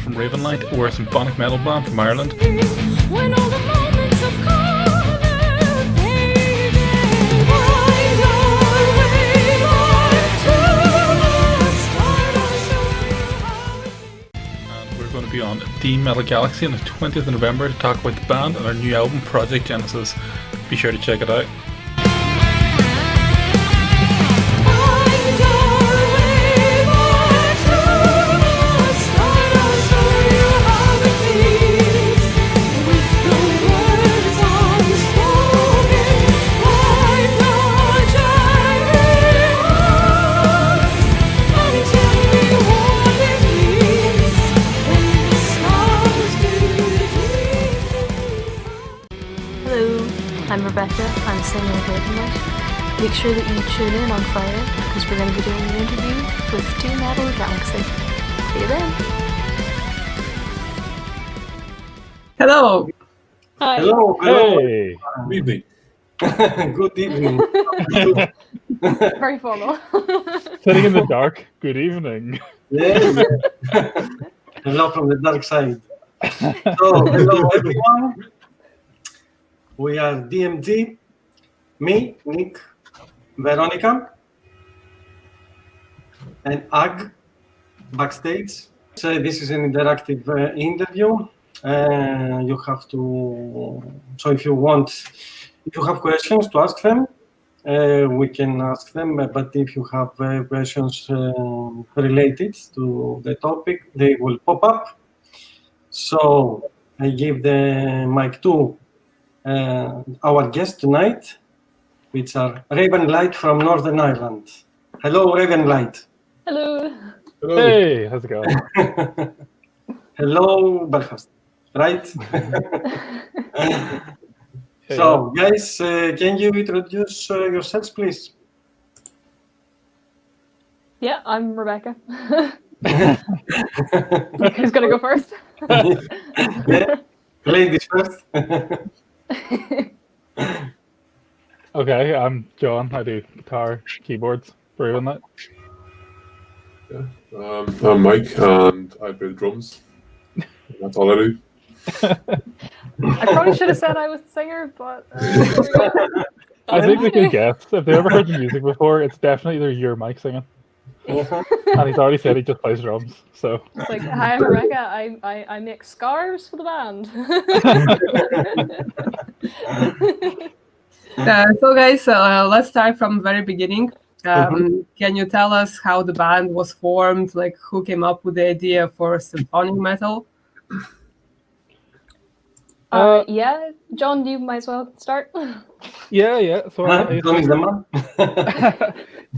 from Ravenlight. We're a symphonic metal band from Ireland. When all the moments of color faded, find our way back to the start. I'll show you how it feels. And we're going to be on The Metal Galaxy on the 20th of November to talk about the band and our new album, Project Genesis. Be sure to check it out. Find our way back to the start. I'll show you how it feels. With the words unspoken, find our journey on. And tell me what it means when the stars do. Hello, I'm Rebecca. I'm a singer of Ravenlight. Make sure that you tune in on Friday because we're going to be doing an interview with The Metal Galaxy. See you then. Hello. Hi. Hello. Hey. Good evening. Good evening. Very formal. Sitting in the dark. Good evening. Yes. Hello from the dark side. So, hello everyone. We are DMG, me, Nick, Veronica, and Ag backstage. So this is an interactive interview. You have to. So if you have questions to ask them, we can ask them. But if you have questions related to the topic, they will pop up. So I give the mic to our guest tonight, which are Ravenlight from Northern Ireland. Hello, Ravenlight. Hello. Hey, how's it going? Hello, Belfast. Right? So, guys, can you introduce yourselves, please? Yeah, I'm Rebecca. Who's going to go first? Yeah. Ladies first. Okay, I'm John. I do guitar, keyboards for Ravenlight. I'm Mike, and I play the drums. That's all I do. I probably should have said I was the singer, but there we go. I think they could guess. If they ever heard the music before, it's definitely either you or Mike singing. And he's already said he just plays drums, so. It's like, hi, I'm Rebecca. I make scarves for the band. So guys, let's start from the very beginning. Can you tell us how the band was formed? Like, who came up with the idea for symphonic metal? Yeah, John, you might as well start. Yeah. So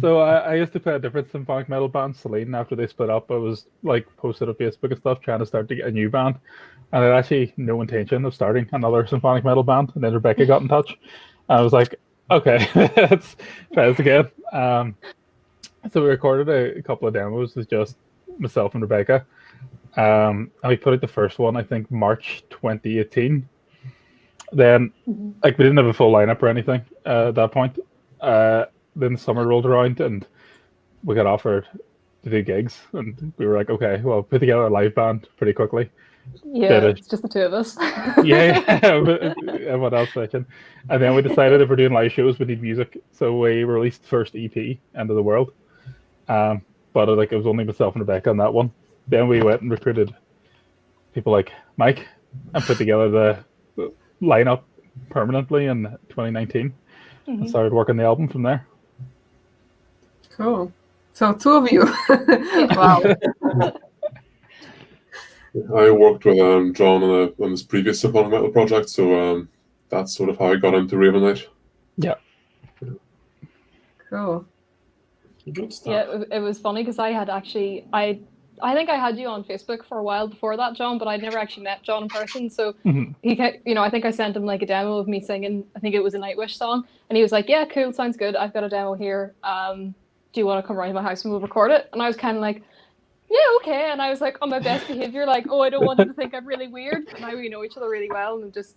So I used to play a different symphonic metal band, Celine. After they split up, I was like posted on Facebook and stuff, trying to start to get a new band, and I had actually no intention of starting another symphonic metal band. And then Rebecca got in touch, and I was like, okay, let's try this again. So we recorded a couple of demos with just myself and Rebecca. And we put out the first one, I think, March 2018. Then, like, we didn't have a full lineup or anything at that point. Then the summer rolled around and we got offered to do gigs. And we were like, okay, well, put together a live band pretty quickly. Yeah, it's just the two of us. Yeah, everyone else section. And then we decided if we're doing live shows, we need music. So we released the first EP, End of the World. But like it was only myself and Rebecca on that one. Then we went and recruited people like Mike and put together the lineup permanently in 2019 and started working the album from there. Cool. So two of you. Wow. I worked with John on this previous symphonic metal project, so that's sort of how I got into Ravenlight. Yeah. Cool. good stuff. Yeah, it was funny because I had actually, I think I had you on Facebook for a while before that, John, but I'd never actually met John in person. So he, I think I sent him like a demo of me singing. I think it was a Nightwish song, and he was like, "Yeah, cool, sounds good. I've got a demo here. Do you want to come around to my house and we'll record it?" And I was kind of like, "Yeah, okay." And I was like on my best behavior, like, "Oh, I don't want him to think I'm really weird." But now we know each other really well, and it's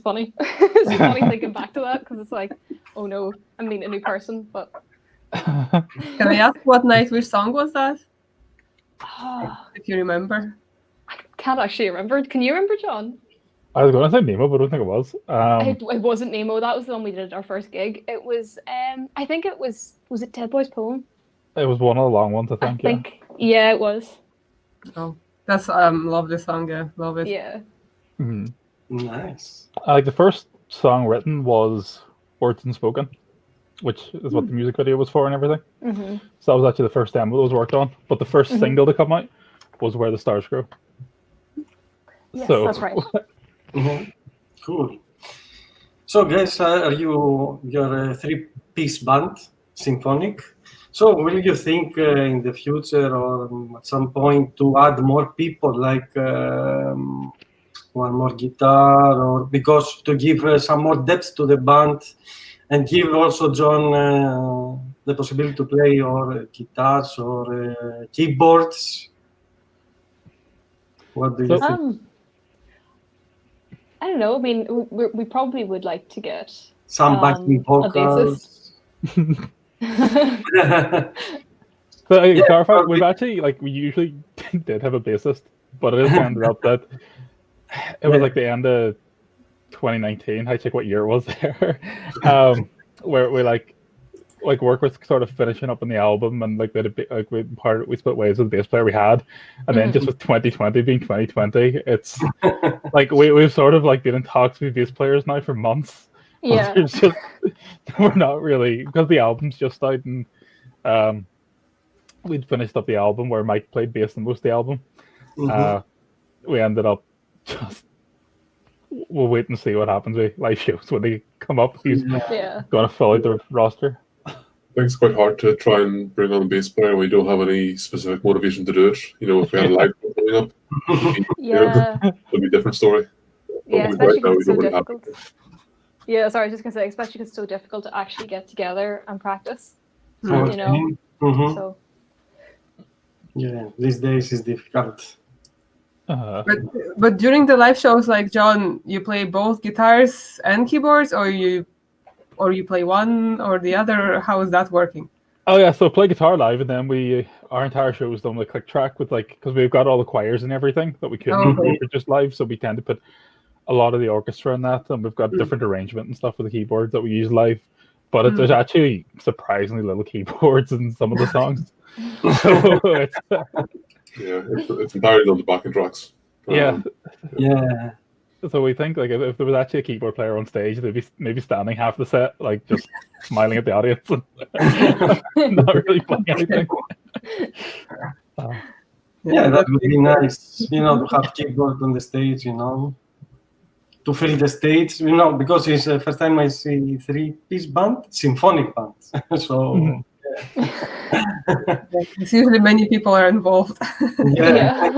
funny. It's funny thinking back to that because it's like, oh no, I'm meeting a new person. But can I ask what Nightwish song was that? If you remember. I can't actually remember. Can you remember, John? I was going to say Nemo, but I don't think it was. It wasn't Nemo. That was the one we did at our first gig. It was, I think it was it Dead Boy's Poem? It was one of the long ones, I I think. think, yeah, it was. Oh, that's love this song. Yeah, love it. Yeah. Yeah. Mhm. Nice. Like the first song written was Words Unspoken, which is what the music video was for and everything. Mm-hmm. So that was actually the first demo that was worked on. But the first single to come out was Where the Stars Grow. Yes, So- that's right. Cool. So, guys, are you your three-piece band, Symphonic? So, will you think in the future or at some point to add more people, like one more guitar, or because to give some more depth to the band, and give also John the possibility to play or guitars or keyboards? What do you So- think? I don't know. I mean, we probably would like to get Some backing a vocals. So to clarify, we've actually we usually did have a bassist, but it has ended up that it was like the end of 2019. I check what year it was there, where we work was sort of finishing up on the album, and we split ways with the bass player we had, and then just with 2020 being 2020, it's we've sort of been in talks with bass players now for months. Yeah. It's just we're not really, because the album's just out, and we'd finished up the album where Mike played bass in most of the album. We ended up just we'll wait and see what happens with live shows when they come up. He's Yeah. going to fill out the roster. I think it's quite hard to try and bring on a bass player when you don't have any specific motivation to do it. You know, if we had a live show coming up, Yeah. it'd be a different story. Yeah, But especially right now, because we it's so don't really have difficult. Yeah, sorry, I was just gonna say, especially because it's so difficult to actually get together and practice. Okay. You know. Mhm. So Yeah, these days is difficult. But during the live shows, like John, you play both guitars and keyboards, or you play one or the other. How is that working? Oh yeah, so play guitar live, and then our entire show is done with click track with because we've got all the choirs and everything that we couldn't Okay. do just live, so we tend to put a lot of the orchestra in that, and we've got different arrangement and stuff with the keyboards that we use live. But there's actually surprisingly little keyboards in some of the songs. So it's, It's entirely on the backing tracks. yeah. Yeah. So we think if there was actually a keyboard player on stage, they'd be maybe standing half the set, just smiling at the audience and not really playing anything. Yeah, that would be nice, to have keyboard on the stage, to fill the stage, because it's the first time I see three-piece band, symphonic band. So, It's usually many people are involved. yeah.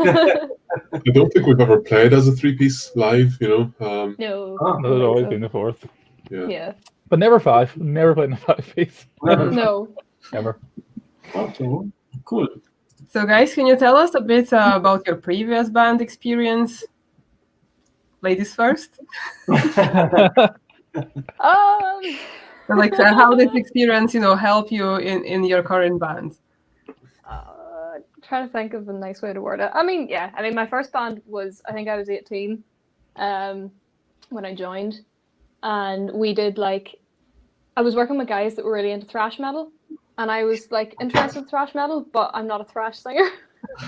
I don't think we've ever played as a three-piece live, no. Oh. There's always been the fourth, Yeah. but never five. Never played in a 5-piece. No. Ever. Okay, cool. So, guys, can you tell us a bit about your previous band experience? Ladies first. How did this experience, help you in your current band? Trying to think of a nice way to word it. I mean, my first band was, I think I was 18 when I joined, and we did I was working with guys that were really into thrash metal, and I was interested in thrash metal, but I'm not a thrash singer.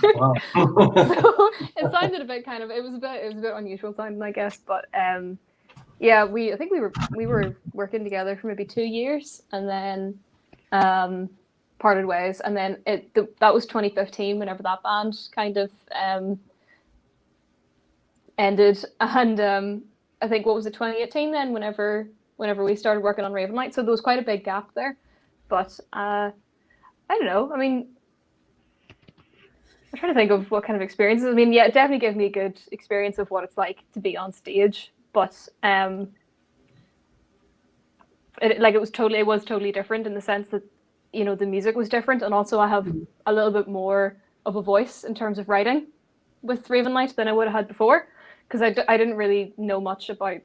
Wow. So it sounded a bit it was a bit unusual sounding, I guess, but I think we were working together for maybe 2 years, and then parted ways, and then that was 2015 whenever that band kind of ended, and I think 2018 then whenever we started working on Ravenlight, so there was quite a big gap there, but I don't know, I mean, I'm trying to think of what kind of experiences. I mean, it definitely gave me a good experience of what it's like to be on stage, but it was totally different in the sense that the music was different, and also I have a little bit more of a voice in terms of writing with Ravenlight than I would have had before, because I didn't really know much about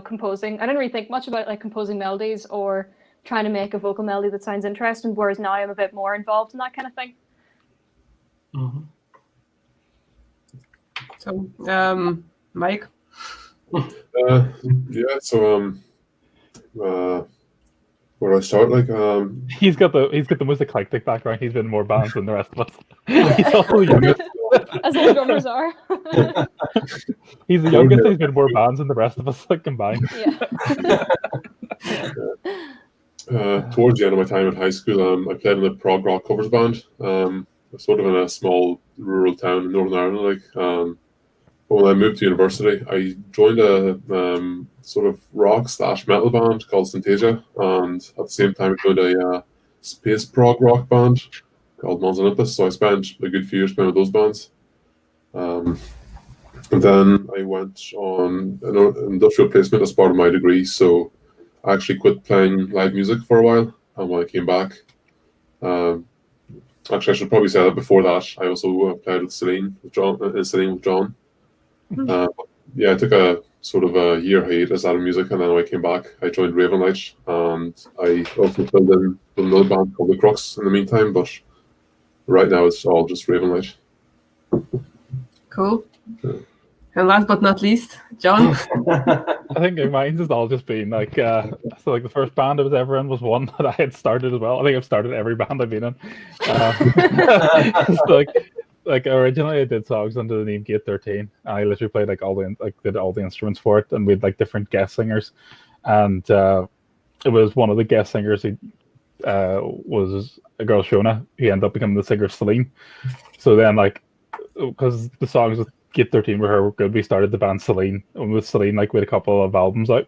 composing. I didn't really think much about composing melodies or trying to make a vocal melody that sounds interesting, whereas now I'm a bit more involved in that kind of thing. So, Mike. Yeah. So where do I start? Like He's got the most eclectic background. He's been in more bands than the rest of us. Yeah. He's also the youngest. As all drummers are. He's the youngest. He's been in more bands than the rest of us like combined. Yeah. Towards the end of my time at high school, I played in a prog rock covers band. Sort of in a small rural town in Northern Ireland. But when I moved to university, I joined a sort of rock/metal band called Synthesia, and at the same time, I joined a space prog rock band called Mons Olympus. So I spent a good few years playing with those bands. And then I went on an industrial placement as part of my degree. So I actually quit playing live music for a while, and when I came back, actually I should probably say that before that I also played with Celine with John. Yeah, I took a sort of a year hiatus out of music, and then when I came back, I joined Ravenlight, and I also filled in with another band called The Crux in the meantime. But right now, it's all just Ravenlight. Cool. And last but not least, John. I think mine's has all just been like so like the first band I was ever in was one that I had started as well. I think I've started every band I've been in. So, like originally I did songs under the name Gate 13. I literally played did all the instruments for it, and we had like different guest singers. And it was one of the guest singers who was a girl, Shona, who ended up becoming the singer Celine. So then like because the songs with Gate 13 were her good, we started the band Celine, and with Celine like we had a couple of albums out.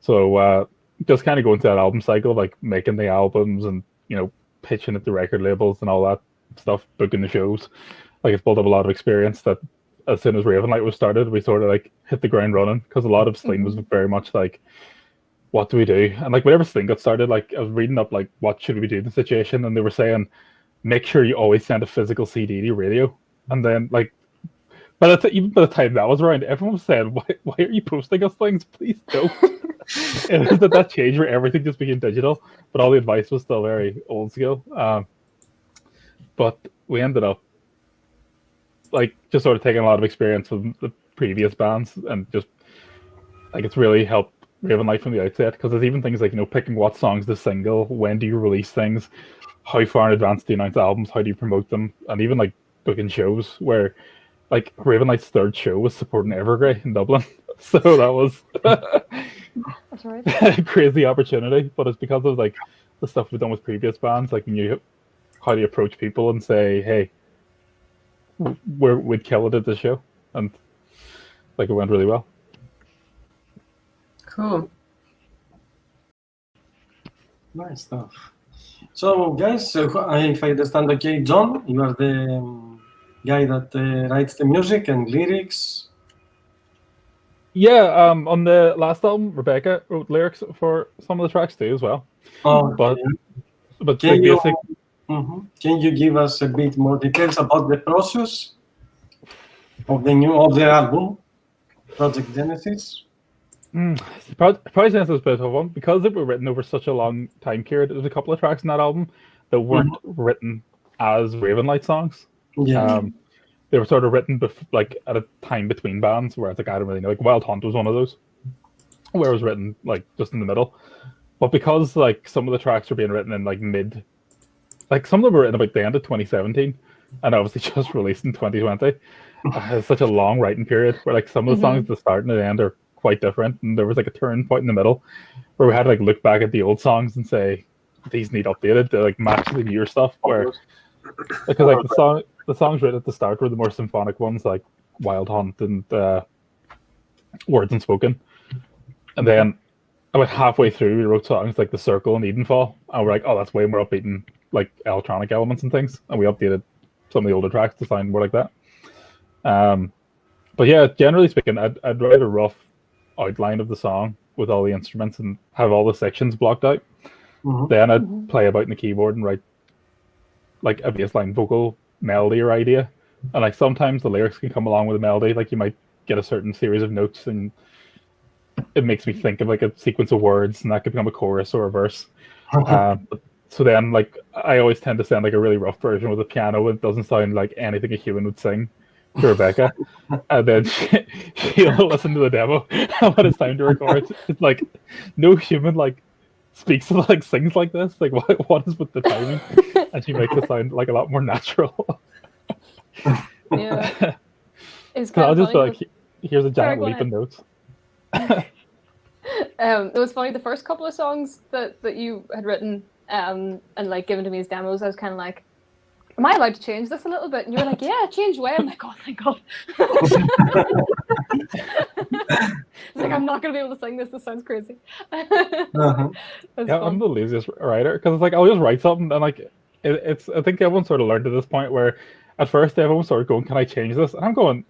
So just kind of going through that album cycle of like making the albums and pitching at the record labels and all that stuff, booking the shows. Like it's built up a lot of experience that as soon as Ravenlight was started, we sort of like hit the ground running, because a lot of Celine was very much like, what do we do? And like whenever Celine got started, like I was reading up like what should we do in the situation, and they were saying make sure you always send a physical CD to radio. And then like even by the time that was around, everyone was saying, why are you posting us things? Please don't. It was that change where everything just became digital, but all the advice was still very old school. But we ended up like just sort of taking a lot of experience from the previous bands, and just like it's really helped Ravenlight from the outset, because there's even things like picking what songs to single, when do you release things, how far in advance do you announce albums, how do you promote them, and even like booking shows where like Ravenlight's third show was supporting Evergrey in Dublin. So that was That's right. a crazy opportunity. But it's because of like the stuff we've done with previous bands, like how do you approach people and say, hey, we'd kill it at the show, and like it went really well. Cool. Nice stuff. So, guys, if I understand okay, John, you are the guy that writes the music and lyrics. Yeah, on the last album, Rebecca wrote lyrics for some of the tracks too as well. Oh, But can the basic. Can you give us a bit more details about the process of the album, Project Genesis? Probably since it was a bit of one, because they were written over such a long time period. There's a couple of tracks in that album that weren't written as Ravenlight songs. Yeah. They were sort of written like at a time between bands, where it's like I don't really know. Like Wild Hunt was one of those, where it was written like just in the middle. But because like some of the tracks were being written in like like some of them were written about the end of 2017, and obviously just released in 2020. It's such a long writing period where like some of the songs at the start and the end are quite different, and there was like a turn point in the middle where we had to like look back at the old songs and say these need updated to like match the newer stuff. Where because like the songs written at the start were the more symphonic ones, like Wild Hunt and Words Unspoken, and then about halfway through we wrote songs like The Circle and Edenfall, and we're like, oh, that's way more upbeat and like electronic elements and things, and we updated some of the older tracks to sound more like that. But yeah, generally speaking, I'd write a rough outline of the song with all the instruments and have all the sections blocked out. Then I'd play about in the keyboard and write like a baseline vocal melody or idea, and like sometimes the lyrics can come along with a melody. Like you might get a certain series of notes and it makes me think of like a sequence of words, and that could become a chorus or a verse. So then like I always tend to send like a really rough version with a piano. It doesn't sound like anything a human would sing, to Rebecca, and then she'll listen to the demo, and when it's time to record, it's like no human like speaks like sings like this. Like what is with the timing? And she makes it sound like a lot more natural. Yeah. It's So kind I'll of just funny. like here's a Sorry, giant go leap in notes. It was funny, the first couple of songs that you had written and like given to me as demos, I was kind of like, am I allowed to change this a little bit? And you were like, yeah, change away. I'm like, oh, thank God. It's like, I'm not going to be able to sing this. This sounds crazy. Uh-huh. It was Yeah, fun. I'm the laziest writer because it's like I'll just write something and like it's. I think everyone sort of learned to this point where at first everyone started going, "Can I change this?" And I'm going,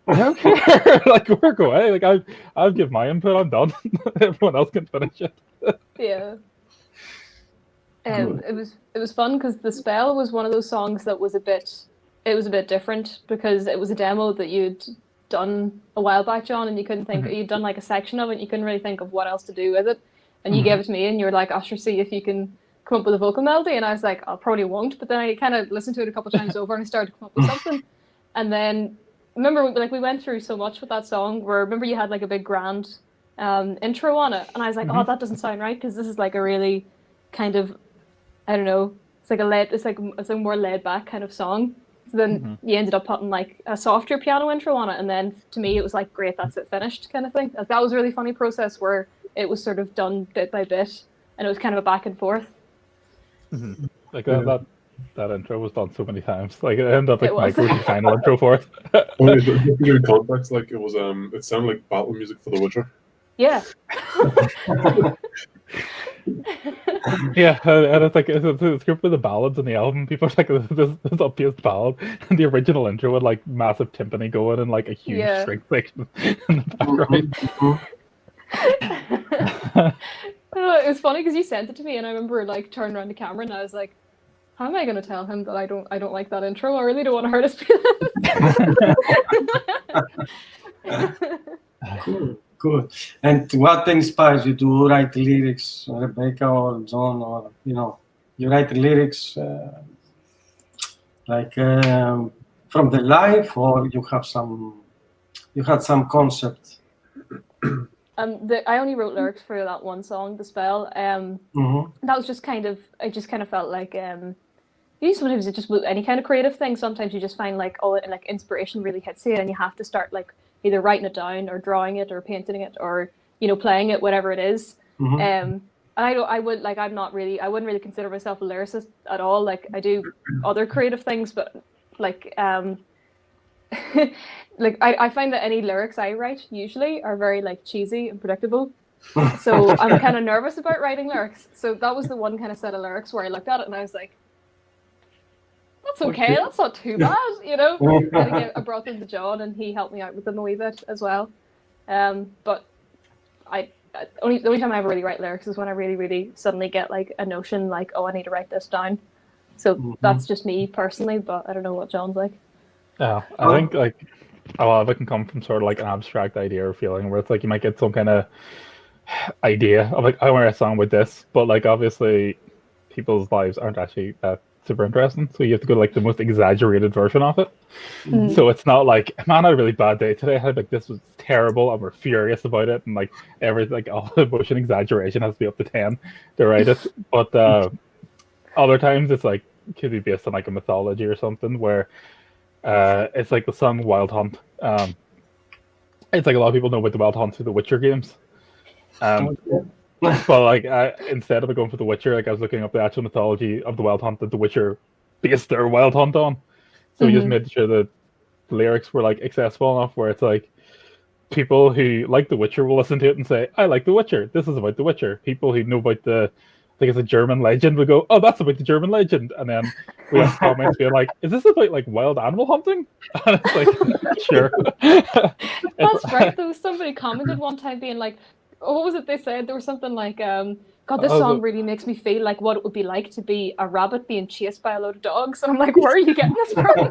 "I don't care. Like work away. Like I'll give my input. I'm done. Everyone else can finish it." Yeah. It was fun because The Spell was one of those songs that was a bit different because it was a demo that you'd done a while back, John, and you couldn't think you'd done like a section of it and you couldn't really think of what else to do with it. And you gave it to me and you were like, Usher, see if you can come up with a vocal melody. And I was like, I probably won't, but then I kind of listened to it a couple times over and I started to come up with something. And then remember, like, we went through so much with that song where remember you had like a big grand intro on it, and I was like, oh, that doesn't sound right because this is like a really kind of, I don't know, it's a more laid back kind of song. So then you ended up putting like a softer piano intro on it, and then to me it was like, great, that's it, finished kind of thing. Like, that was a really funny process where it was sort of done bit by bit, and it was kind of a back and forth. Like that intro was done so many times. Like it ended up like It was. Mike wrote the final intro for it. Well, just to give you context, like it was it sounded like battle music for The Witcher. Yeah. Yeah, and it's like it's a group of the ballads in the album. People are like this upbeat ballad, and the original intro with like massive timpani going and like a huge Yeah. string section in the background. It was funny because you sent it to me, and I remember like turning around the camera, and I was like, "How am I going to tell him that I don't like that intro? I really don't want to hurt his feelings." Cool. And what inspires you to write lyrics, Rebecca or John, or you write lyrics from the life, or you had some concept? I only wrote lyrics for that one song, The Spell. That was just kind of, I just kind of felt like, sometimes it just with any kind of creative thing, sometimes you just find like, like inspiration really hits you and you have to start like either writing it down or drawing it or painting it or, playing it, whatever it is. And I wouldn't really consider myself a lyricist at all. Like I do other creative things, but like, like I find that any lyrics I write usually are very like cheesy and predictable. So I'm kind of nervous about writing lyrics. So that was the one kind of set of lyrics where I looked at it and I was like, that's okay, that's not too bad, And again, I brought them to John and he helped me out with them a wee bit as well. But the only time I ever really write lyrics is when I really, really suddenly get like a notion like, oh, I need to write this down. So that's just me personally, but I don't know what John's like. Yeah, I think like a lot of it can come from sort of like an abstract idea or feeling where it's like you might get some kind of idea of like I want to write a song with this, but like obviously people's lives aren't actually that super interesting, so you have to go to like the most exaggerated version of it. So it's not like, man, I had a really bad day today. I had like this was terrible and we're furious about it, and like like all the emotion exaggeration has to be up to 10 to write it. But other times it's like could be based on like a mythology or something where it's like the song Wild Hunt. It's like a lot of people know about the Wild Hunt through the Witcher games. But like instead of going for the Witcher, like I was looking up the actual mythology of the Wild Hunt that the Witcher based their Wild Hunt on. So we just made sure that the lyrics were like accessible enough where it's like people who like the Witcher will listen to it and say, I like the Witcher. This is about the Witcher. People who know about I think it's a German legend would go, oh, that's about the German legend. And then we have comments being like, is this about like wild animal hunting? And it's like, sure. That's right, though. Somebody commented one time being like, oh, what was it they said? There was something like, God, this song really makes me feel like what it would be like to be a rabbit being chased by a load of dogs. And I'm like, where are you getting this from?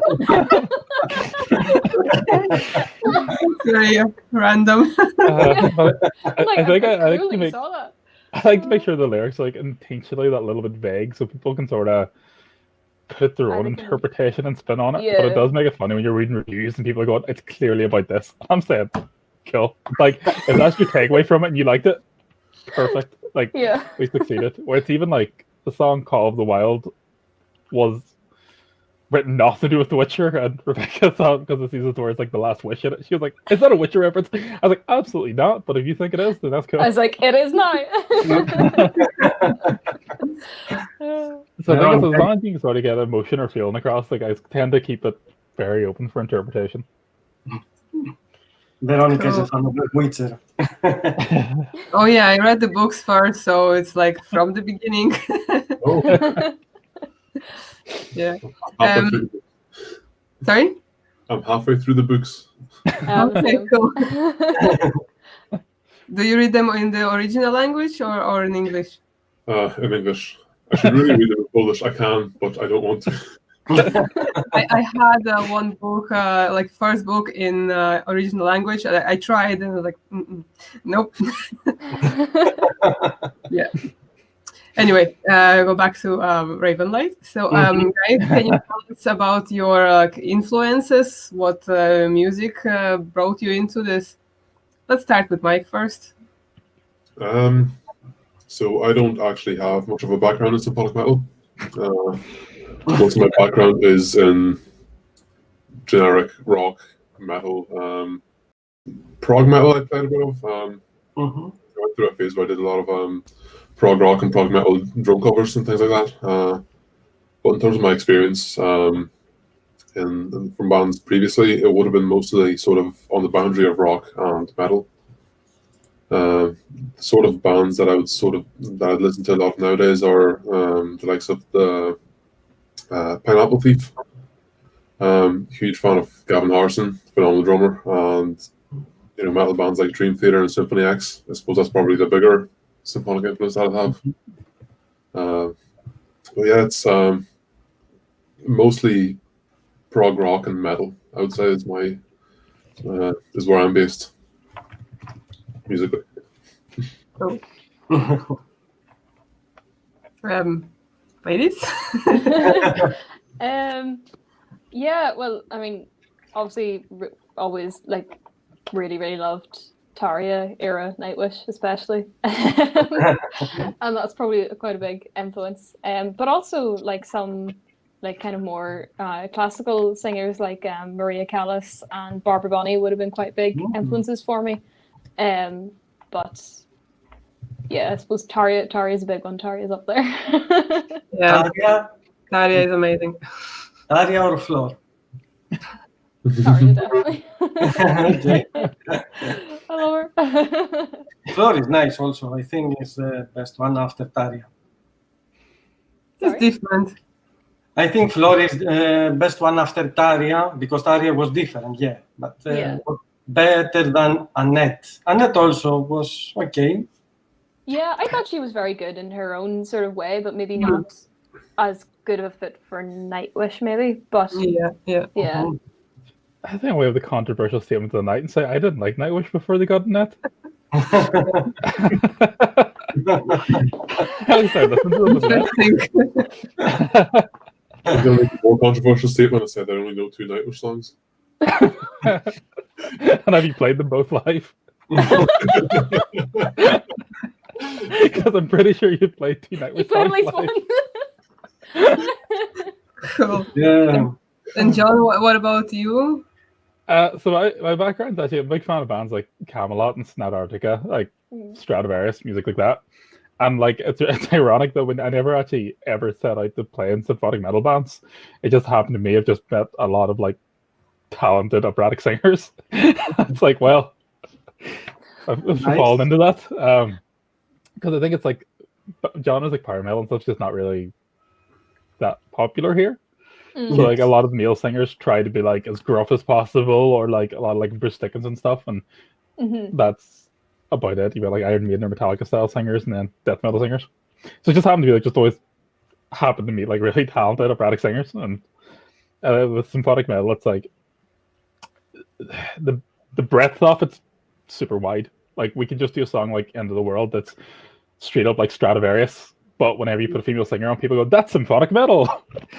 It's very random. I think I cool like to that you make saw that. I like to make sure the lyrics are like intentionally that little bit vague so people can sort of put their I own think- interpretation and spin on it, but Yeah. it does make it funny when you're reading reviews and people are going, "It's clearly about this." I'm saying, cool. Like, if that's your takeaway from it and you liked it, perfect. Like, Yeah. we succeeded. Where it's even like the song "Call of the Wild" was written nothing to do with The Witcher, and Rebecca thought because it uses the words like the last wish in it, she was like, "Is that a Witcher reference?" I was like, "Absolutely not," but if you think it is, then that's cool. I was like, it is now. So I think it's as long as you can sort of get emotion or feeling across, like I tend to keep it very open for interpretation. Veronica is a Cool. fan of The Witcher. Oh yeah, I read the books first, so it's like from the beginning. Oh, Yeah. halfway through the- Sorry? I'm halfway through the books. Okay, cool. Do you read them in the original language or in English? In English. I should really read them in Polish. I can, but I don't want to. I had one book, like first book in original language. I tried and I was like, nope. Yeah. Anyway, go back to Ravenlight. So, guys, can you tell us about your influences? What music brought you into this? Let's start with Mike first. So I don't actually have much of a background in symphonic metal. Most of my background is in generic rock, metal, prog metal. I played a bit of. I went through a phase where I did a lot of prog rock and prog metal drum covers and things like that. But in terms of my experience from bands previously, it would have been mostly sort of on the boundary of rock and metal. Sort of bands that I'd listen to a lot nowadays are the likes of the Pineapple Thief. Huge fan of Gavin Harrison, phenomenal drummer, and metal bands like Dream Theater and Symphony X. I suppose that's probably the bigger symphonic influence that I have. But yeah, it's mostly prog rock and metal. I would say is where I'm based musically. So, ladies? Yeah, well, I mean, obviously, always like really loved Tarja era Nightwish, especially, and that's probably quite a big influence. But also like some like kind of more classical singers like Maria Callas and Barbara Bonney would have been quite big influences for me. But yeah, I suppose Tarja is a big one. Tarja is up there. Yeah, Tarja, Tarja is amazing. Tarja or Floor? Tarja, definitely. Okay. I love her. Floor is nice also. I think it's the best one after Tarja. It's Sorry? different. I think Floor is the best one after Tarja because Tarja was different, yeah. But Yeah. better than Annette. Annette also was okay. Yeah, I thought she was very good in her own sort of way, but maybe not as good of a fit for Nightwish, maybe. But Yeah. yeah. I think we have the controversial statement of the night and say I didn't like Nightwish before they got in that. At least I listened to them as well. Interesting. I'm going to make a more controversial statement and said I only know 2 Nightwish songs. And have you played them both live? Because I'm pretty sure you played 2 You Nightwish played at songs least live. one. Cool. Yeah. And John, what about you? So my background's actually I'm a big fan of bands like Camelot and Antarctica, like Stradivarius, music like that. And like it's ironic though when I never actually ever set out to play in symphonic metal bands. It just happened to me. I've just met a lot of like talented operatic singers. It's like, well, I've fallen into that. Because I think it's like genres like power metal and stuff's just not really that popular here. So like a lot of male singers try to be like as gruff as possible, or like a lot of like Bruce Dickens and stuff, and that's about it. You got like Iron Maiden or Metallica style singers, and then death metal singers. So it just happened to be like just always happened to meet like really talented operatic singers, and with symphonic metal, it's like the breadth of it's super wide. Like we could just do a song like "End of the World" that's straight up like Stradivarius, But whenever you put a female singer on, people go, "That's symphonic metal."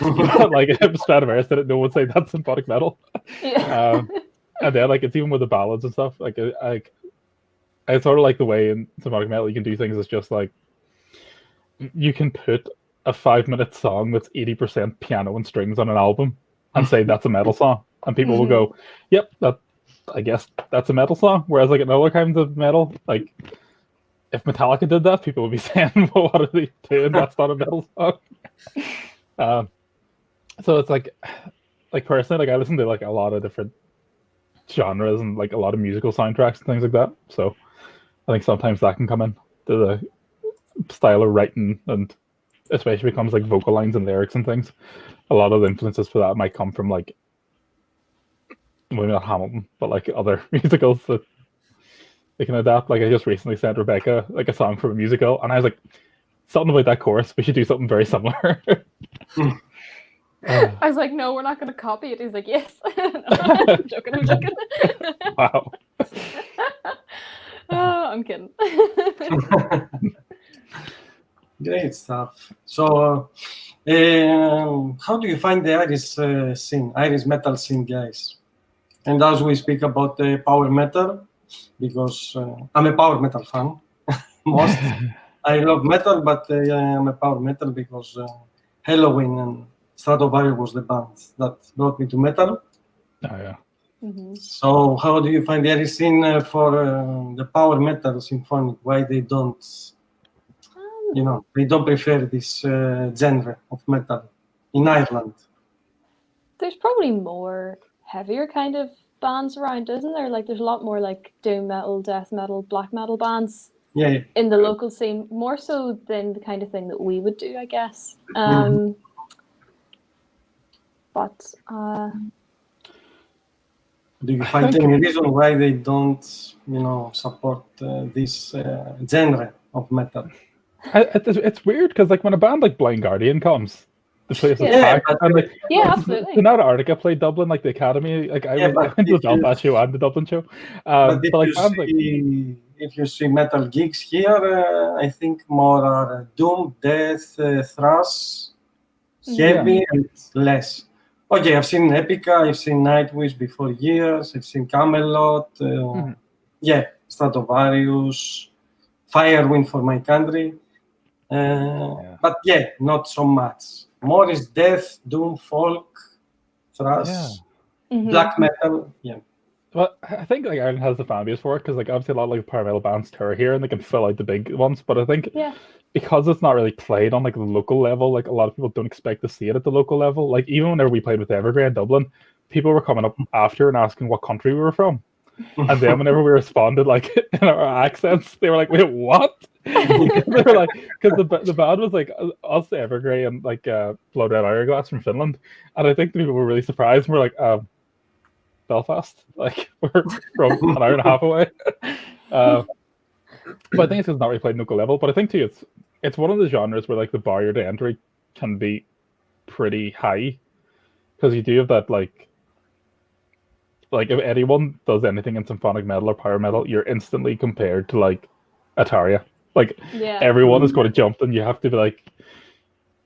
Like if Stradivarius did it, no one would say that's symphonic metal. Yeah. And then like it's even with the ballads and stuff. Like I sort of like the way in symphonic metal you can do things. It's just like you can put a 5-minute song that's 80% piano and strings on an album and say that's a metal song, and people will go, "Yep, I guess that's a metal song." Whereas like in other kinds of metal, like if Metallica did that, people would be saying, "Well, what are they doing? That's not a metal song." So it's like personally, like I listen to like a lot of different genres and like a lot of musical soundtracks and things like that. So I think sometimes that can come in to the style of writing, and especially becomes like vocal lines and lyrics and things. A lot of the influences for that might come from like, maybe not Hamilton, but like other musicals that they can adapt. Like I just recently sent Rebecca like a song from a musical, and I was like, something about that chorus, we should do something very similar. I was like, no, we're not going to copy it. He's like, yes. I'm joking. Wow. Oh, I'm kidding. Great stuff. So, how do you find the Irish metal scene, guys? And as we speak about the power metal, because I'm a power metal fan, most. I love metal, but I'm a power metal because Halloween and Stratovarius was the band that brought me to metal. Oh yeah. So how do you find the Irish scene for the power metal symphonic? Why they don't, they don't prefer this genre of metal in Ireland? There's probably more heavier kind of bands around, isn't there? Like there's a lot more like doom metal, death metal, black metal bands in the local scene, more so than the kind of thing that we would do, I guess. But do you find any reason why they don't, support this genre of metal? It's weird because like when a band like Blind Guardian comes, the place is Yeah. packed. And like, absolutely. So now Arctica played Dublin, like the Academy. Like I went to the Belfast show and the Dublin show. But But if you see metal gigs here, I think more are doom, death, thrash, heavy, and less. Okay, I've seen Epica, I've seen Nightwish before years, I've seen Camelot, Stratovarius, Firewind for my country. But not so much. More is death, doom, folk, thrash, black metal. Well, I think like Ireland has the fan base for it because like obviously a lot of like power metal bands tour here and they can fill out the big ones. But I think because it's not really played on like the local level, like a lot of people don't expect to see it at the local level. Like even whenever we played with Evergrey in Dublin, people were coming up after and asking what country we were from. And then whenever we responded like in our accents, they were like, "Wait, what?" They were like, because the band was like us, Evergrey, and like Blood Red Hourglass from Finland, and I think the people were really surprised. And we're like, Belfast, like we're from an hour and a half away. But I think it's because it's not really played local level. But I think too, it's one of the genres where like the barrier to entry can be pretty high because you do have that like if anyone does anything in symphonic metal or power metal, you're instantly compared to like Ataria. Like everyone is going to jump, and you have to be like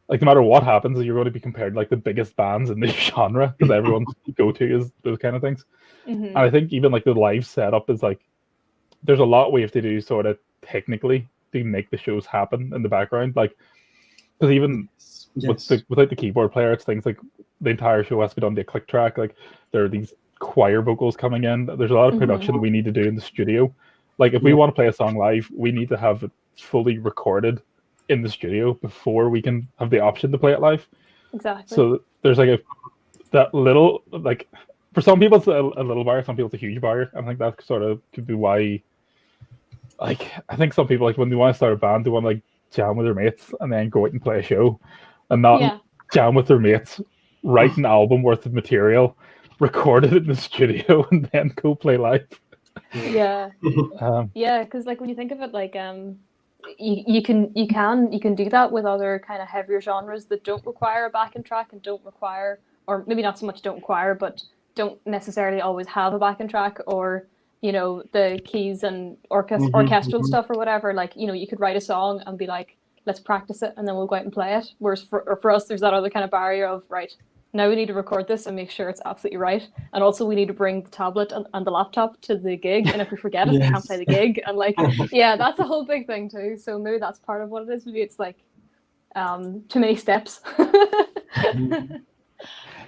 no matter what happens, you're going to be compared to like the biggest bands in the genre because everyone's go-to is those kind of things. And I think even like the live setup is like there's a lot we have to do sort of technically to make the shows happen in the background. Like because even without the keyboard player, it's things like the entire show has to be done to a click track. Like there are these choir vocals coming in. There's a lot of production that we need to do in the studio. Like if we want to play a song live, we need to have it fully recorded in the studio before we can have the option to play it live. Exactly. So there's like that little like for some people it's a little barrier, some people it's a huge barrier. I think that sort of could be why. Like I think some people like when they want to start a band, they want to like jam with their mates and then go out and play a show, and not jam with their mates, write an album worth of material, record it in the studio, and then go play live. Because like when you think of it, like you can do that with other kind of heavier genres that don't require a backing track and don't require, or maybe not so much don't require, but don't necessarily always have a backing track or the keys and orchestral stuff or whatever. Like you could write a song and be like, let's practice it and then we'll go out and play it. Whereas for us, there's that other kind of barrier of, right, now we need to record this and make sure it's absolutely right. And also we need to bring the tablet and the laptop to the gig. And if we forget it, we can't play the gig. And like, yeah, that's a whole big thing too. So maybe that's part of what it is. Maybe it's like too many steps. I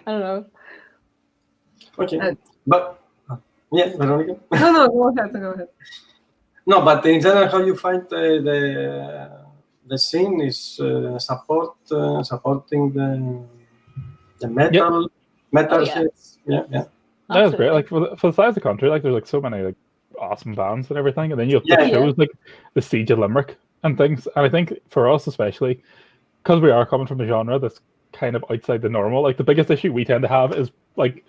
don't know. Okay, but yeah, Veronica. No, go ahead. No, but in general, how you find the scene is supporting the metal Oh, yeah. hits. Yeah. That's great. Absolutely. Like for the size of the country, like there's like so many like awesome bands and everything, and then you have Yeah. shows like the Siege of Limerick and things. And I think for us especially, because we are coming from a genre that's kind of outside the normal, like the biggest issue we tend to have is like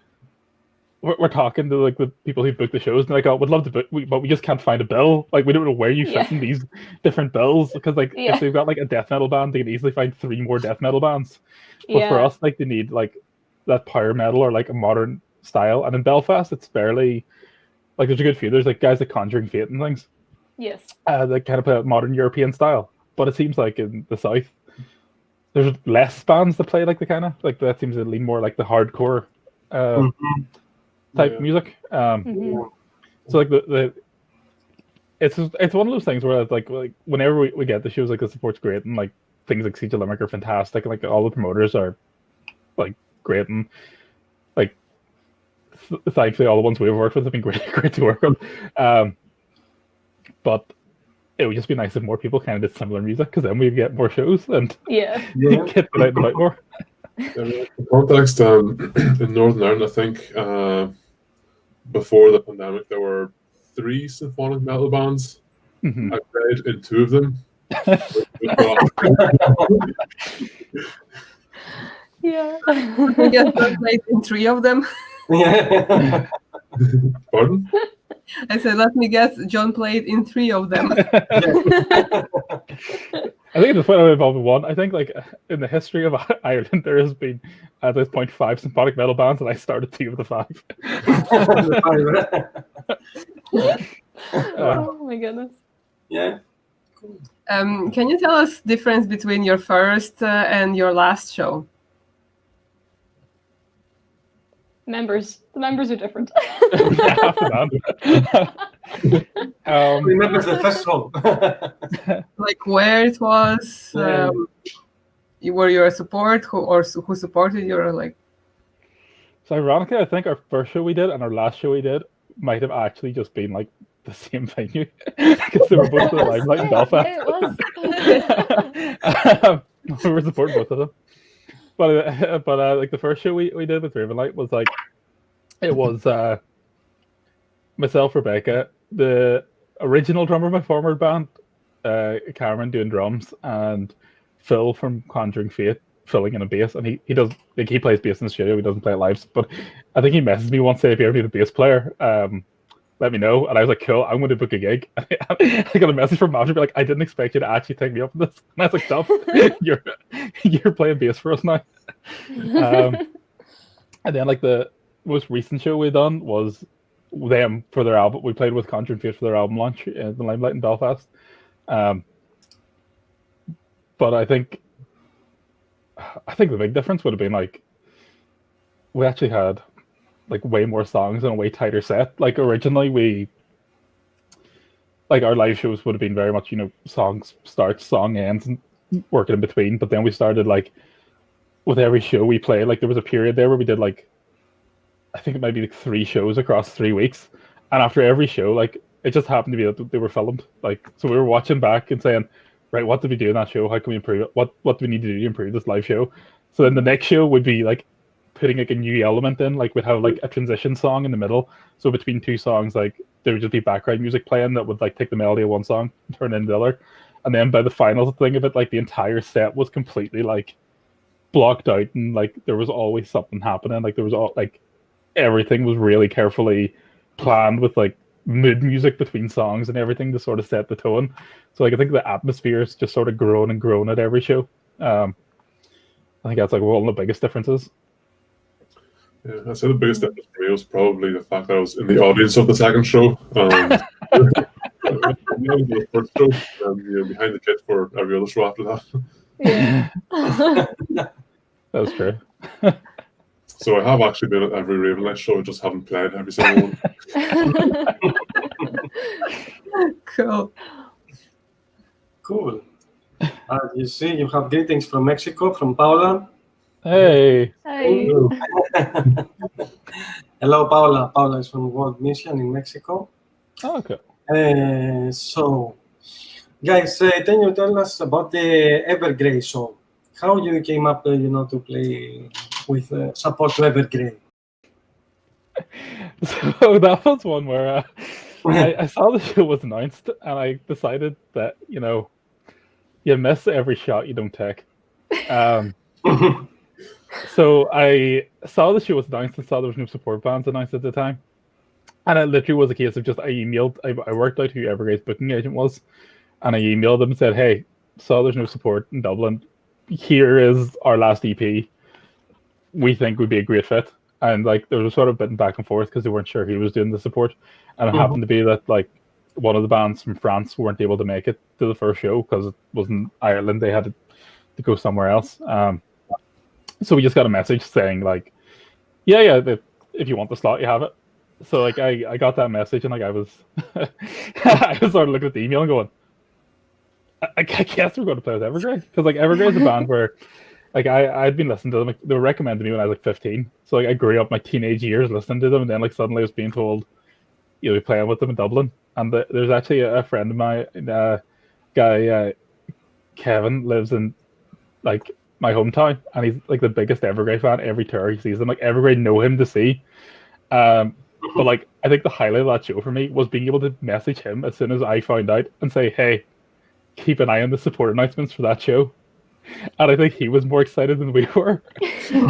we're talking to like the people who book the shows and they're like, oh, we'd love to book, but we just can't find a bill. Like we don't know where you fit in these different bills, because like if they've got like a death metal band, they can easily find 3 more death metal bands. But for us, like they need like that power metal or like a modern style. And in Belfast, it's barely like there's a good few. There's like guys like Conjuring Fate and things. Yes. That kind of play a modern European style. But it seems like in the south, there's less bands that play like the kind of like that seems to lean more like the hardcore type music. So like it's one of those things where it's like whenever we get the shows, like the support's great, and like things like Siege of Limerick are fantastic, and like all the promoters are like great, and like thankfully all the ones we've worked with have been great to work on. But it would just be nice if more people kind of did similar music, because then we'd get more shows and get it out and about more. The context in Northern Ireland, I think before the pandemic there were 3 symphonic metal bands. I played in 2 of them. Yeah. We just played in 3 of them. Pardon? I said, let me guess, John played in 3 of them. I think at this point I'm involved in 1. I think like in the history of Ireland there has been at this point 5 symphonic metal bands, and I started 2 of the 5. Oh my goodness. Yeah. Can you tell us the difference between your first and your last show? The members are different. Remember the first show. Like where it was? Were you a support who supported you? Or like? So ironically, I think our first show we did and our last show we did might have actually just been like the same venue, because they were both the Limelight in Belfast. It was. We were supporting both of them. But like the first show we did with Ravenlight was like, it was myself, Rebecca, the original drummer of my former band, Cameron doing drums, and Phil from Conjuring Fate filling in a bass. And he does like he plays bass in the studio. He doesn't play it live, but I think he messaged me once saying, if you ever need a bass player, let me know. And I was like, cool, I'm going to book a gig. I got a message from Maverick, like, I didn't expect you to actually take me up on this. And I was like, stop, you're playing bass for us now. And then like the most recent show we done was them for their album. We played with Conjuring Fate for their album launch in the Limelight in Belfast. But I think the big difference would have been like, we actually had like way more songs and a way tighter set. Like originally our live shows would have been very much, songs starts, song ends, and working in between. But then we started like with every show we played, like there was a period there where we did like, I think it might be like 3 shows across 3 weeks. And after every show, like it just happened to be that they were filmed. Like, so we were watching back and saying, right, what did we do in that show? How can we improve it? What do we need to do to improve this live show? So then the next show would be like putting like a new element in, like we'd have like a transition song in the middle. So between 2 songs, like there would just be background music playing that would like take the melody of one song and turn it into the other. And then by the final thing of it, like the entire set was completely like blocked out, and like there was always something happening. Like there was all like everything was really carefully planned with like mood music between songs and everything to sort of set the tone. So like I think the atmosphere is just sort of grown and grown at every show. I think that's like one of the biggest differences. Yeah, I'd say the biggest difference for me was probably the fact that I was in the audience of the second show. that was the first show, and behind the kit for every other show after that. Yeah. That's true. So I have actually been at every Ravenlight show, I just haven't played every single one. Cool. Cool. You see, you have greetings from Mexico, from Paula. Hey. Hey. Hello, Paula. Paula is from World Mission in Mexico. Oh, okay. So, guys, can you tell us about the Evergrey song? How you came up, to play with support to Evergrey? So that was one where I saw the show was announced, and I decided that you miss every shot you don't take. So I saw the show was announced and saw there was no support bands announced at the time, and it literally was a case of just I emailed. I worked out who Evergrey's booking agent was, and I emailed them and said, "Hey, saw there's no support in Dublin. Here is our last EP. We think would be a great fit." And there was sort of bitten back and forth because they weren't sure who was doing the support, and it happened to be that one of the bands from France weren't able to make it to the first show because it wasn't Ireland. They had to go somewhere else. So we just got a message saying yeah, if you want the slot, you have it. So I got that message, and I was I was sort of looking at the email and going, I guess we're going to play with Evergrey, because Evergrey is a band where I'd been listening to them. They were recommended to me when I was 15. So I grew up my teenage years listening to them, and then suddenly I was being told you'll be playing with them in Dublin. And there's actually a friend of mine, guy Kevin, lives in my hometown, and he's the biggest Evergrey fan. Every tour he sees them, Evergrey know him to see. But I think the highlight of that show for me was being able to message him as soon as I found out and say, "Hey, keep an eye on the support announcements for that show." And I think he was more excited than we were. So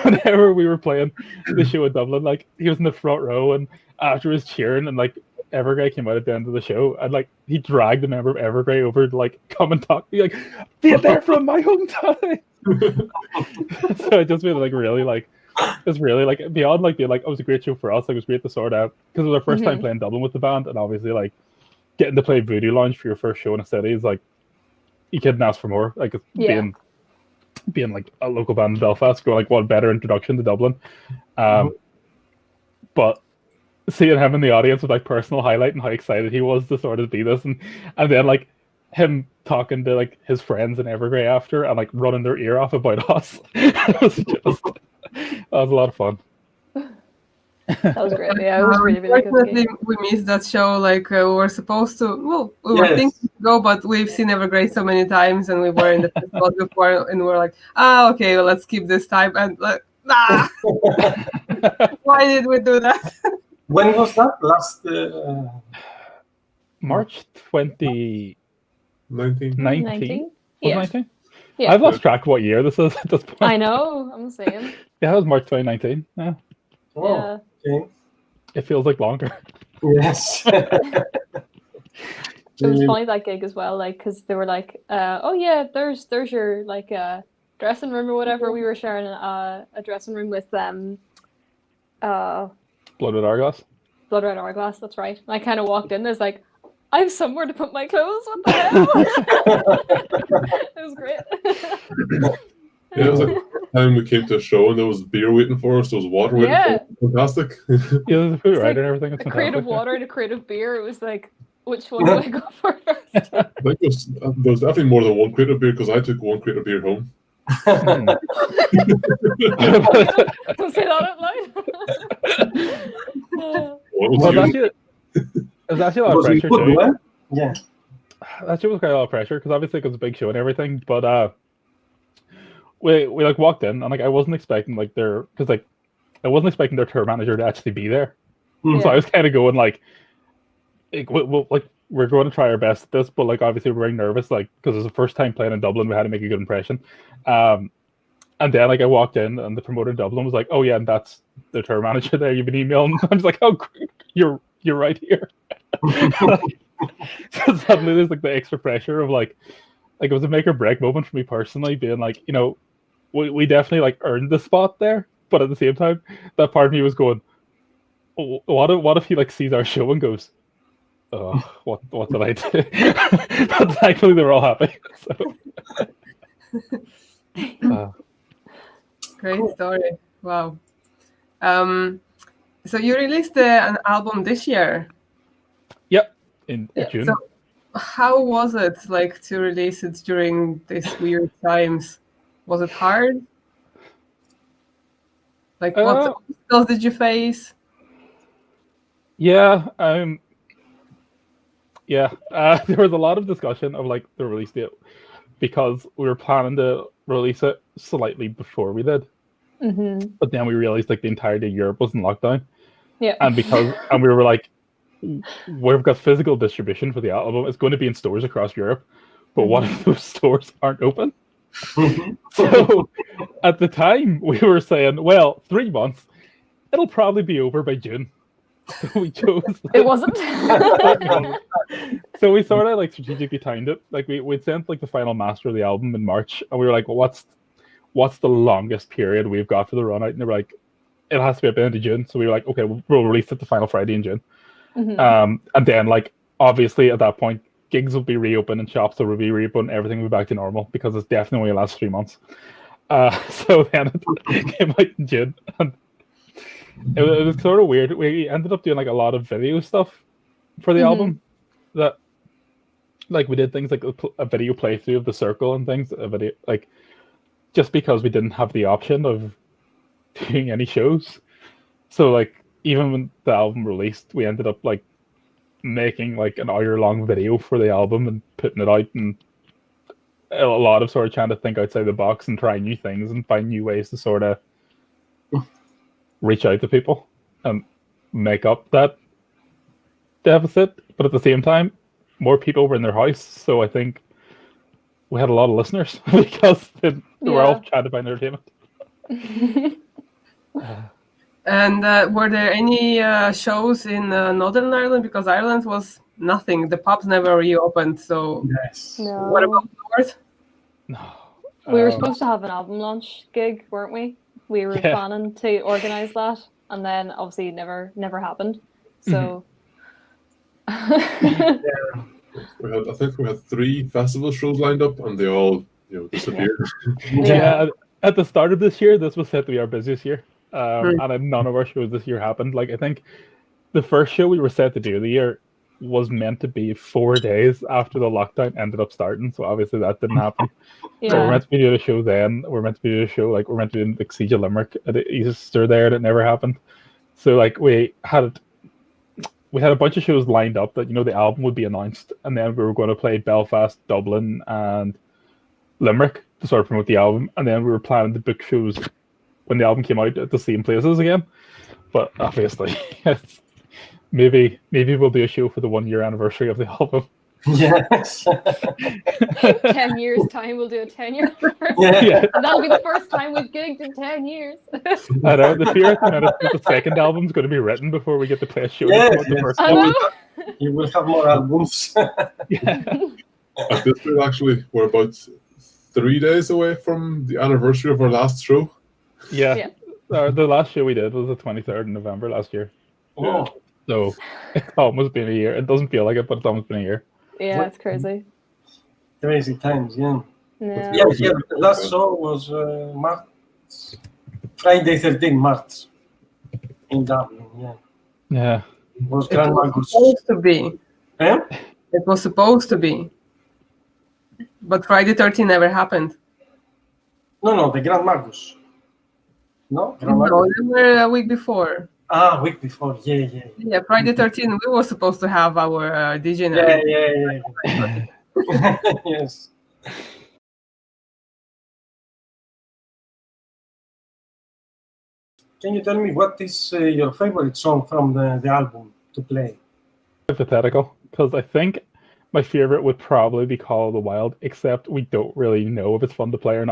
whenever we were playing the show in Dublin, he was in the front row, and afterwards cheering, and Evergrey came out at the end of the show, and he dragged a member of Evergrey over to come and talk to me, they're from my hometown. So it just made really it's really beyond being it was a great show for us. It was great to sort out because it was our first time playing Dublin with the band, and obviously getting to play Voodoo Lounge for your first show in a city is you couldn't ask for more. Being a local band in Belfast, going what better introduction to Dublin. But seeing him in the audience was personal highlight, and how excited he was to sort of be this, and then him talking to his friends in Evergrey after, and running their ear off about us. It was that was a lot of fun. That was great. Yeah, it was really good. Unfortunately, we missed that show. We were supposed to. Well, we were thinking to go, but we've seen Evergrey so many times, and we were in the festival before, and we're okay, well, let's keep this time. And why did we do that? When was that? Last March 2019. 19. Yeah. 19? Yeah. I've lost track of what year this is at this point. I know. I'm saying. Yeah, it was March 2019. Yeah. Oh, Yeah. okay. It feels like longer. Yes. It was funny, that gig as well, because they were oh yeah, there's your dressing room or whatever. We were sharing a dressing room with Blood Red Hourglass. Blood Red Hourglass, that's right. And I kind of walked in, there's I have somewhere to put my clothes, what the hell? It was great. Yeah, it was the first time we came to a show, and there was beer waiting for us, there was water waiting for us. Fantastic. Yeah, the food right and everything. It's a crate of water and a crate of beer. It was which one do I go for first? I think there was definitely more than one crate of beer, because I took one crate of beer home. Don't say that out loud. It was actually a lot of pressure too. Yeah. That shit was quite a lot of pressure, because obviously it was a big show and everything, but we walked in, and I wasn't expecting I wasn't expecting their tour manager to actually be there. So I was kind of going we're going to try our best at this, but obviously we're very nervous, because it's the first time playing in Dublin, we had to make a good impression. And then I walked in, and the promoter in Dublin was oh yeah, and that's the tour manager there you've been emailing. I was oh great, you're right here. So suddenly there's the extra pressure of it was a make or break moment for me personally, being we definitely earned the spot there, but at the same time that part of me was going, what if he sees our show and goes, what did I do? But thankfully they were all happy. So. Great story. Wow. So you released an album this year. Yep, in June. So how was it like to release it during these weird times? Was it hard? Like what obstacles did you face? Yeah, there was a lot of discussion of like the release date because we were planning to release it slightly before we did, but then we realized like the entirety of Europe was in lockdown, and we were like, we've got physical distribution for the album. It's going to be in stores across Europe, but what if those stores aren't open? So at the time we were saying, well, 3 months, it'll probably be over by June. So we chose. It wasn't. So we sort of like strategically timed it. Like we'd sent like the final master of the album in March, and we were like, well, what's the longest period we've got for the run out? And they were like, it has to be at the end of June. So we were like, okay, we'll release it the final Friday in June. And then like obviously at that point, gigs will be reopened and shops will be reopened. Everything will be back to normal because it's definitely only last 3 months. So then it came out in June. And it was sort of weird. We ended up doing like a lot of video stuff for the album. That like we did things like a video playthrough of the circle and things. A video like just because we didn't have the option of doing any shows. So like even when the album released, we ended up like making like an hour-long video for the album and putting it out, and a lot of sort of trying to think outside the box and try new things and find new ways to sort of reach out to people and make up that deficit. But at the same time, more people were in their house, so I think we had a lot of listeners because they were all trying to find entertainment. And were there any shows in Northern Ireland? Because Ireland was nothing. The pubs never reopened. So No. what about North? No. We were supposed to have an album launch gig, weren't we? We were planning to organise that, and then obviously never happened. So I think we had 3 festival shows lined up, and they all disappeared. Yeah. At the start of this year, this was set to be our busiest year. And none of our shows this year happened. Like I think the first show we were set to do of the year was meant to be 4 days after the lockdown ended up starting. So obviously that didn't happen. So we're meant to be doing a show then. We're meant to be doing a show we're meant to be doing the Siege of Limerick at Easter there, and it never happened. So like we had a bunch of shows lined up that the album would be announced, and then we were going to play Belfast, Dublin, and Limerick to sort of promote the album, and then we were planning to book shows when the album came out at the same places again. But obviously, maybe we'll do a show for the 1-year anniversary of the album. Yes. 10 years time, we'll do a 10-year. Yeah. And that'll be the first time we've gigged in 10 years. I know the fear that the second album's going to be written before we get to play a show. The first I one. know. You will have more albums. At this point, actually, we're about 3 days away from the anniversary of our last show. Yeah. The last show we did was the 23rd of November last year. Oh. So it's almost been a year. It doesn't feel like it, but it's almost been a year. Yeah, it's crazy. Crazy times, yeah. Yeah. The last show was Friday 13 March in Dublin, Yeah. It was It Grand was Magus. supposed to be. Eh? It was supposed to be. But Friday 13 never happened. No, the Grand Magus. No? Grand No, Magus? they were a week before. Week before, yeah. Yeah, Friday 13, we were supposed to have our DJ night. Yeah. Yes. Can you tell me what is your favorite song from the album to play? Hypothetical, because I think my favorite would probably be Call of the Wild, except we don't really know if it's fun to play or not.